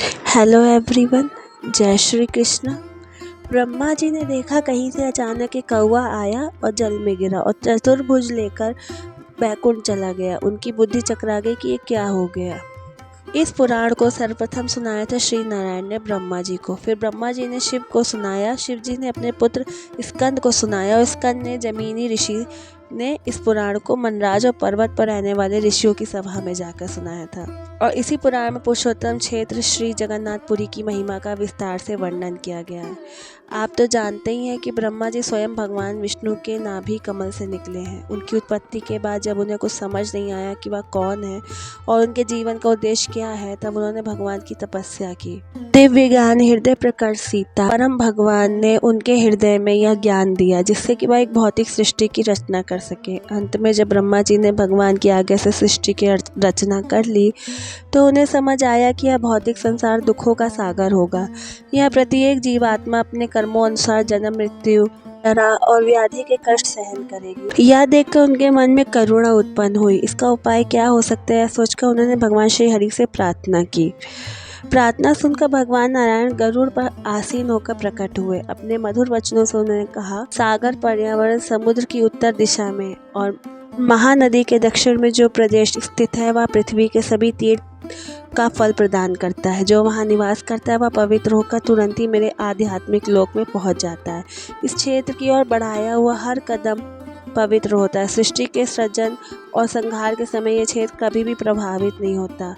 Hello everyone, जय श्री कृष्ण। ब्रह्मा जी ने देखा कहीं से अचानक एक कौवा आया और जल में गिरा और चतुर्भुज लेकर बैकुंठ चला गया। उनकी बुद्धि चकरा गई कि ये क्या हो गया। इस पुराण को सर्वप्रथम सुनाया था श्री नारायण ने ब्रह्मा जी को। फिर ब्रह्मा जी ने शिव को सुनाया, शिव जी ने अपने पुत्र स्कंद को सुनाया और स्कंद ने जमीनी ऋषि ने इस पुराण को मनराज और पर्वत पर रहने वाले ऋषियों की सभा में जाकर सुनाया था। और इसी पुराण में पुरुषोत्तम क्षेत्र श्री जगन्नाथपुरी की महिमा का विस्तार से वर्णन किया गया है। आप तो जानते ही हैं कि ब्रह्मा जी स्वयं भगवान विष्णु के नाभि कमल से निकले हैं। उनकी उत्पत्ति के बाद जब उन्हें कुछ समझ नहीं आया कि वह कौन है और उनके जीवन का उद्देश्य क्या है, तब उन्होंने भगवान की तपस्या की। दिव्य ज्ञान हृदय प्रकट सीता, परम भगवान ने उनके हृदय में यह ज्ञान दिया जिससे कि वह एक भौतिक सृष्टि की रचना कर सके। अंत में जब ब्रह्मा जी ने भगवान की आज्ञा से सृष्टि की रचना कर ली तो उन्हें समझ आया कि यह भौतिक संसार दुखों का सागर होगा। यह प्रत्येक जीवात्मा अपने कर्मों अनुसार जन्म, मृत्यु, जरा और व्याधि के कष्ट सहन करेगी। यह देखकर उनके मन में करुणा उत्पन्न हुई। इसका उपाय क्या हो सकता है, सोचकर उन्होंने भगवान श्री हरि से प्रार्थना की। प्रार्थना सुनकर भगवान नारायण गरुड़ पर आसीन होकर प्रकट हुए। अपने मधुर वचनों से उन्होंने कहा, सागर, पर्यावरण, समुद्र की उत्तर दिशा में और महानदी के दक्षिण में जो प्रदेश स्थित है वह पृथ्वी के सभी तीर्थ का फल प्रदान करता है। जो वहाँ निवास करता है वह पवित्र होकर तुरंत ही मेरे आध्यात्मिक लोक में पहुँच जाता है। इस क्षेत्र की ओर बढ़ाया हुआ हर कदम पवित्र होता है। सृष्टि के सृजन और संहार के समय यह क्षेत्र कभी भी प्रभावित नहीं होता।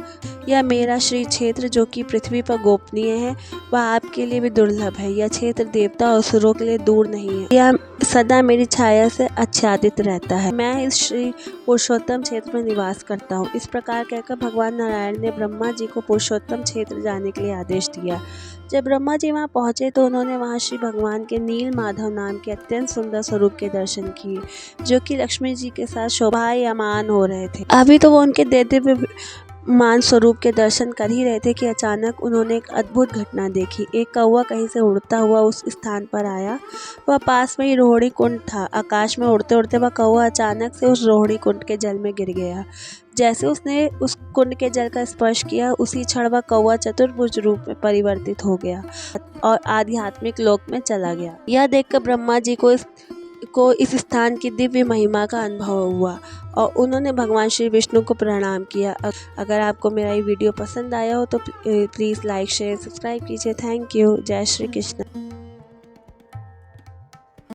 यह मेरा श्री क्षेत्र जो कि पृथ्वी पर गोपनीय है, वह आपके लिए भी दुर्लभ है। यह क्षेत्र देवता और असुरों के लिए दूर नहीं है। यह सदा मेरी छाया से आच्छादित रहता है। मैं इस श्री पुरुषोत्तम क्षेत्र में निवास करता हूँ। इस प्रकार कहकर भगवान नारायण ने ब्रह्मा जी को पुरुषोत्तम क्षेत्र जाने के लिए आदेश दिया। जब ब्रह्मा जी वहाँ पहुँचे तो उन्होंने वहाँ श्री भगवान के नील माधव नाम के अत्यंत सुंदर स्वरूप के दर्शन किए, जो कि लक्ष्मी जी के साथ शोभायमान हो रहे थे। अभी तो वो उनके दिव्य मान स्वरूप के दर्शन कर ही रहे थे कि अचानक उन्होंने एक अद्भुत घटना देखी। एक कौवा कहीं से उड़ता हुआ उस स्थान पर आया। वह पास में ही रोहिणी कुंड था। आकाश में उड़ते उड़ते वह कौवा अचानक से उस रोहिणी कुंड के जल में गिर गया। जैसे उसने उस कुंड के जल का स्पर्श किया, उसी क्षण वह कौवा चतुर्भुज रूप में परिवर्तित हो गया और आध्यात्मिक लोक में चला गया। यह देखकर ब्रह्मा जी को इस स्थान की दिव्य महिमा का अनुभव हुआ और उन्होंने भगवान श्री विष्णु को प्रणाम किया। अगर आपको मेरा ये वीडियो पसंद आया हो तो प्लीज़ लाइक, शेयर, सब्सक्राइब कीजिए। Thank you. जय श्री कृष्ण।